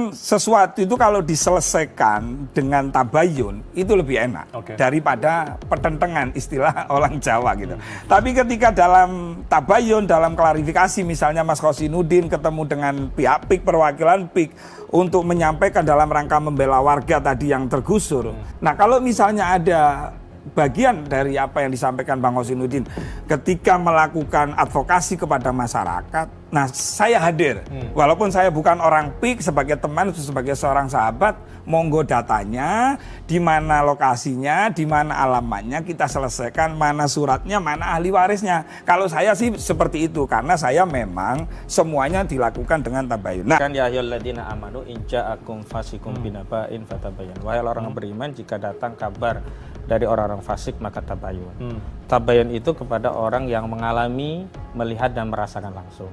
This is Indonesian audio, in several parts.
kan sesuatu itu kalau diselesaikan dengan tabayun itu lebih enak daripada pertentangan, istilah orang Jawa gitu. Tapi ketika dalam tabayun, dalam klarifikasi, misalnya Mas Khosinuddin ketemu dengan pihak PIK, perwakilan PIK untuk menyampaikan dalam rangka membela warga tadi yang tergusur. Nah, kalau misalnya ada bagian dari apa yang disampaikan Bang Khosinuddin ketika melakukan advokasi kepada masyarakat, nah saya hadir, walaupun saya bukan orang PIK, sebagai teman, sebagai seorang sahabat, monggo datanya, di mana lokasinya, di mana alamatnya, kita selesaikan, mana suratnya, mana ahli warisnya. Kalau saya sih seperti itu, karena saya memang semuanya dilakukan dengan tabayun. Nah, kan ya ayyuhalladzina amanu in ja'akum fasikum binaba'in fatabayyan. Wahai orang yang beriman, jika datang kabar dari orang-orang fasik maka tabayun. Tabayun itu kepada orang yang mengalami, melihat dan merasakan langsung.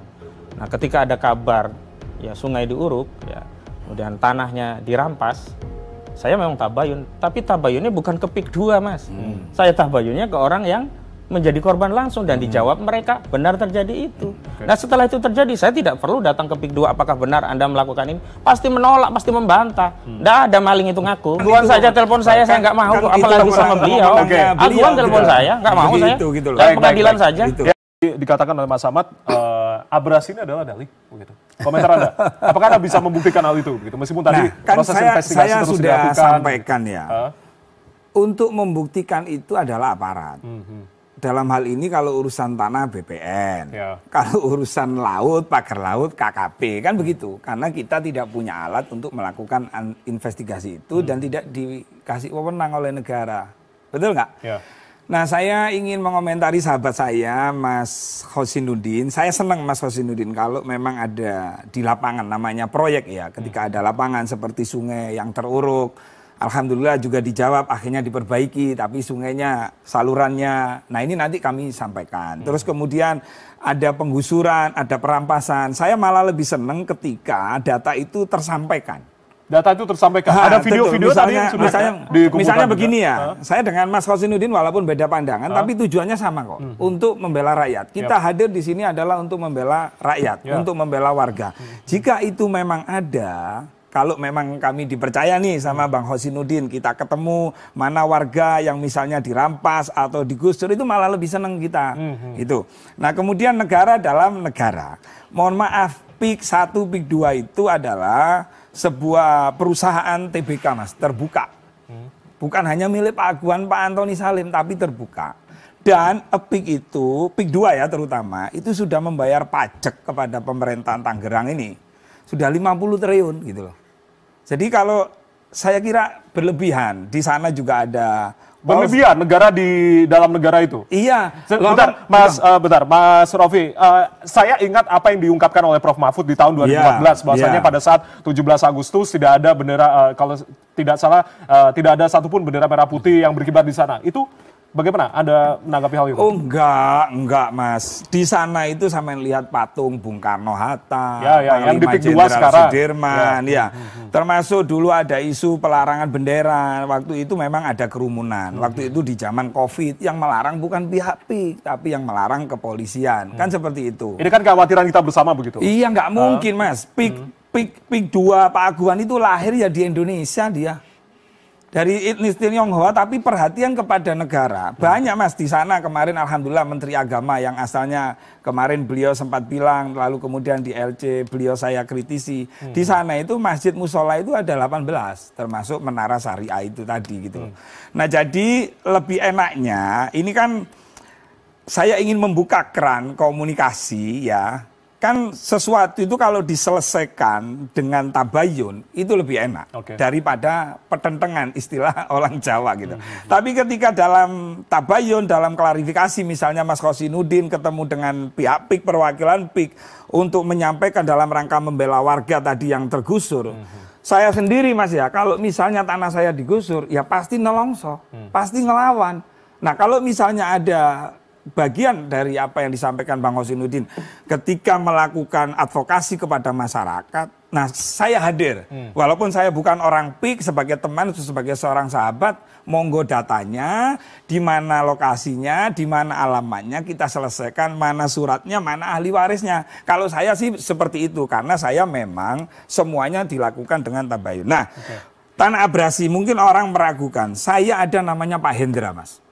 Nah, ketika ada kabar ya sungai diuruk, ya kemudian tanahnya dirampas, saya memang tabayun, tapi tabayunnya bukan ke PIK 2, Mas. Saya tabayunnya ke orang yang menjadi korban langsung dan dijawab mereka benar terjadi itu. Nah, setelah itu terjadi, saya tidak perlu datang ke PIK 2, apakah benar Anda melakukan ini? Pasti menolak, pasti membantah. Nggak ada maling itu ngaku. Aguan saja telepon saya nggak mau, apalagi sama beliau. Aguan telepon saya, nggak mau saya. Dan pengadilan saja. Dikatakan oleh Mas Ahmad, abrasi ini adalah dalih, begitu. Komentar Anda, apakah Anda bisa membuktikan hal itu, begitu? Meskipun tadi kan proses investigasi saya terus sudah dilakukan. sampaikan ya, untuk membuktikan itu adalah aparat. Dalam hal ini kalau urusan tanah BPN, kalau urusan laut, pagar laut, KKP, kan begitu. Karena kita tidak punya alat untuk melakukan investigasi itu dan tidak dikasih wewenang oleh negara. Betul nggak? Nah, saya ingin mengomentari sahabat saya, Mas Khosinuddin. Saya senang Mas Khosinuddin kalau memang ada di lapangan, namanya proyek ya. Ketika ada lapangan seperti sungai yang teruruk, alhamdulillah juga dijawab, akhirnya diperbaiki, tapi sungainya, salurannya, nah ini nanti kami sampaikan. Terus kemudian ada penggusuran, ada perampasan. Saya malah lebih senang ketika data itu tersampaikan. Data itu tersampaikan. Ada video-video tadi yang sudah misalnya begini ya, saya dengan Mas Khosinuddin walaupun beda pandangan, tapi tujuannya sama kok, untuk membela rakyat. Kita hadir di sini adalah untuk membela rakyat, untuk membela warga. Jika itu memang ada, kalau memang kami dipercaya nih sama Bang Khosinuddin, kita ketemu mana warga yang misalnya dirampas atau digusur, itu malah lebih senang kita. Itu. Nah, kemudian negara dalam negara. Mohon maaf, PIK 1, PIK 2 itu adalah sebuah perusahaan TBK, Mas, terbuka. Bukan hanya milik Pak Aguan, Pak Antoni Salim, tapi terbuka. Dan PIK itu, PIK 2 ya terutama, itu sudah membayar pajak kepada pemerintahan Tangerang ini. Sudah 50 triliun gitu loh. Jadi kalau saya kira berlebihan, di sana juga ada berlebihan negara di dalam negara itu. Iya. Bentar, Mas Rofi. Saya ingat apa yang diungkapkan oleh Prof Mahfud di tahun 2014, bahwasanya pada saat 17 Agustus tidak ada bendera, kalau tidak salah, tidak ada satupun bendera merah putih yang berkibar di sana. Itu bagaimana Anda menanggapi hal itu? Oh enggak Mas. Di sana itu sampai lihat patung Bung Karno-Hatta, yang di PIK 2 sekarang. Sudirman, termasuk dulu ada isu pelarangan bendera. Waktu itu memang ada kerumunan. Waktu itu di zaman COVID yang melarang bukan pihak PIK, tapi yang melarang kepolisian. Kan seperti itu. Ini kan kekhawatiran kita bersama begitu. Iya, nggak mungkin Mas. PIK 2 Pak Aguan itu lahir ya di Indonesia dia. Dari etnis Tionghoa, tapi perhatian kepada negara. Banyak Mas di sana kemarin, alhamdulillah Menteri Agama yang asalnya kemarin beliau sempat bilang, lalu kemudian di LC beliau saya kritisi. Di sana itu masjid musola itu ada 18, termasuk Menara Syariah itu tadi gitu. Nah, jadi lebih enaknya, ini kan saya ingin membuka keran komunikasi ya. Kan sesuatu itu kalau diselesaikan dengan tabayun itu lebih enak daripada pertentangan, istilah orang Jawa gitu. Tapi ketika dalam tabayun, dalam klarifikasi, misalnya Mas Khosinuddin ketemu dengan pihak PIK, perwakilan PIK untuk menyampaikan dalam rangka membela warga tadi yang tergusur. Saya sendiri Mas ya, kalau misalnya tanah saya digusur, ya pasti nelongso, pasti ngelawan. Nah, kalau misalnya ada bagian dari apa yang disampaikan Bang Hosinuddin ketika melakukan advokasi kepada masyarakat. Nah, saya hadir. Walaupun saya bukan orang PIK, sebagai teman, sebagai seorang sahabat, monggo datanya, di mana lokasinya, di mana alamatnya, kita selesaikan, mana suratnya, mana ahli warisnya. Kalau saya sih seperti itu, karena saya memang semuanya dilakukan dengan tabayun. Nah, tanah abrasi, mungkin orang meragukan, saya ada namanya Pak Hendra, Mas.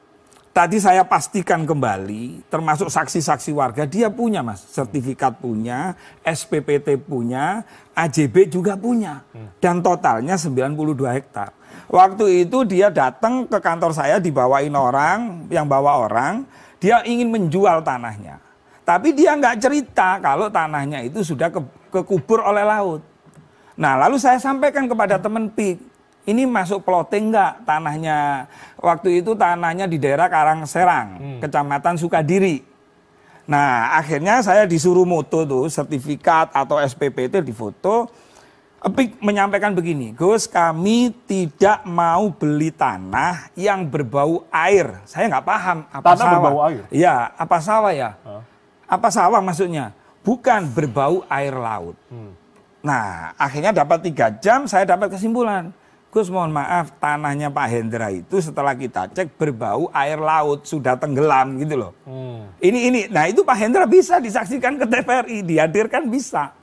Tadi saya pastikan kembali, termasuk saksi-saksi warga, dia punya, Mas. Sertifikat punya, SPPT punya, AJB juga punya. Dan totalnya 92 hektar. Waktu itu dia datang ke kantor saya, dibawain orang, yang bawa orang, dia ingin menjual tanahnya. Tapi dia nggak cerita kalau tanahnya itu sudah kekubur oleh laut. Nah, lalu saya sampaikan kepada teman PIK, ini masuk plotting enggak tanahnya? Waktu itu tanahnya di daerah Karangserang, Kecamatan Sukadiri. Nah, akhirnya saya disuruh moto tuh, sertifikat atau SPPT difoto. Epik menyampaikan begini, Gus, kami tidak mau beli tanah yang berbau air. Saya nggak paham apa tanah sawah. Berbau air? Iya, apa sawah ya? Apa sawah maksudnya? Bukan berbau air laut. Nah, akhirnya dapat 3 jam, saya dapat kesimpulan. Gus, mohon maaf, tanahnya Pak Hendra itu setelah kita cek berbau air laut, sudah tenggelam gitu loh. Ini, nah itu Pak Hendra bisa disaksikan ke TVRI, dihadirkan bisa,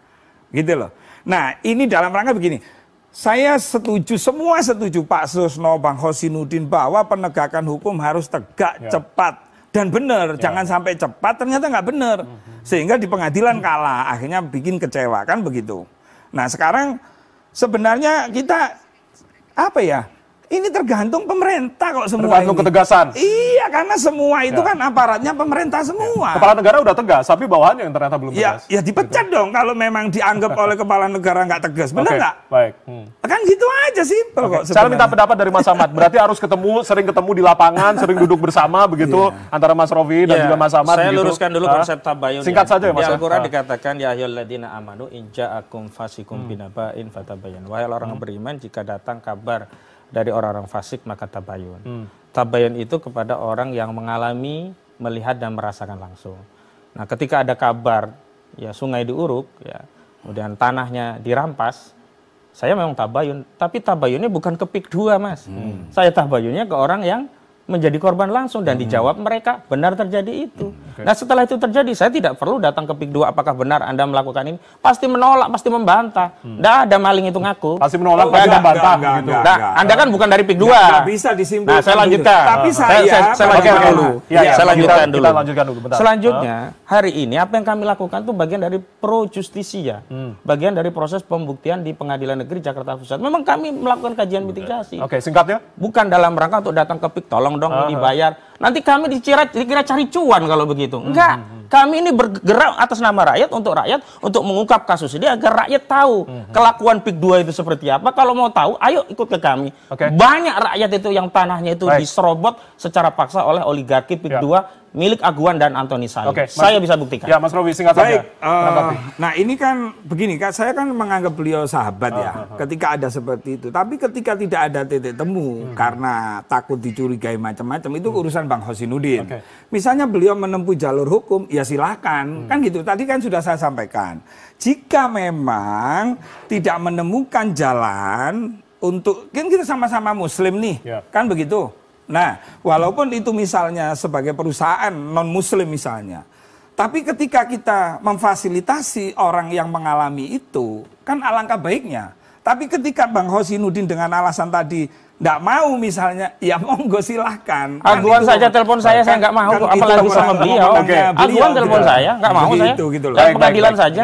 gitu loh. Nah, ini dalam rangka begini, saya setuju, semua setuju Pak Susno, Bang Hosinuddin, bahwa penegakan hukum harus tegak, cepat, dan benar. Jangan sampai cepat, ternyata nggak benar. Sehingga di pengadilan kalah, akhirnya bikin kecewa, kan begitu. Nah, sekarang sebenarnya kita apa ya? Ini tergantung pemerintah kok semua. Tergantung ketegasan. Iya, karena semua itu kan aparatnya pemerintah semua. Kepala negara udah tegas, tapi bawahannya yang ternyata belum tegas. Ya dipecat dong kalau memang dianggap oleh kepala negara nggak tegas. Benar nggak? Baik. Kan gitu aja simpel kok. Saya minta pendapat dari Mas Ahmad. Berarti harus sering ketemu di lapangan, sering duduk bersama begitu antara Mas Rofi dan juga Mas Ahmad. Saya luruskan dulu konsep tabayun. Singkat saja ya, Mas. Di Al-Quran dikatakan, ya ayyuhalladzina amanu in ja'akum fasikum binaba'in fatabayyan. Wahai orang yang beriman, jika datang kabar dari orang-orang fasik maka tabayun. Tabayun itu kepada orang yang mengalami, melihat dan merasakan langsung. Nah, ketika ada kabar ya sungai diuruk, ya kemudian tanahnya dirampas, saya memang tabayun, tapi tabayunnya bukan ke PIK 2, Mas. Saya tabayunnya ke orang yang menjadi korban langsung dan dijawab mereka benar terjadi itu. Nah, setelah itu terjadi, saya tidak perlu datang ke PIK 2, apakah benar Anda melakukan ini? Pasti menolak, pasti membantah. Nggak ada maling itu ngaku. Pasti menolak, pasti membantah. Nah, Anda kan bukan dari PIK 2. Nggak bisa disimpulkan. Nah, saya lanjutkan. Tapi saya lanjutkan dulu. Saya lanjutkan dulu. Kita lanjutkan dulu. Bentar. Selanjutnya, hari ini apa yang kami lakukan itu bagian dari pro justisia. Bagian dari proses pembuktian di Pengadilan Negeri Jakarta Pusat. Memang kami melakukan kajian mitigasi. Oke, singkatnya? Bukan dalam rangka untuk datang ke PIK, tolong dong dibayar. Nanti kami dikira cari cuan kalau begitu. Enggak. Kami ini bergerak atas nama rakyat, untuk mengungkap kasus ini agar rakyat tahu kelakuan PIK 2 itu seperti apa. Kalau mau tahu, ayo ikut ke kami. Banyak rakyat itu yang tanahnya itu diserobot secara paksa oleh oligarki PIK 2 milik Aguan dan Antoni Salim. Saya bisa buktikan. Ya, Mas Rofi, singkat saja. Nah, ini kan begini, saya kan menganggap beliau sahabat ya, ketika ada seperti itu. Tapi ketika tidak ada titik temu karena takut dicurigai macam-macam, itu urusan Bang Hosinuddin. Misalnya beliau menempuh jalur hukum, ya silakan. Kan gitu, tadi kan sudah saya sampaikan. Jika memang tidak menemukan jalan untuk, kan kita sama-sama muslim nih, kan begitu. Nah, walaupun itu misalnya sebagai perusahaan non-muslim misalnya, tapi ketika kita memfasilitasi orang yang mengalami itu, kan alangkah baiknya. Tapi ketika Bang Hosinuddin dengan alasan tadi nggak mau misalnya, ya monggo silahkan. Aguan saja telepon saya nggak mau, apalagi sama beliau. Aguan telepon saya, nggak mau saya. Gitu loh. Pengadilan saja.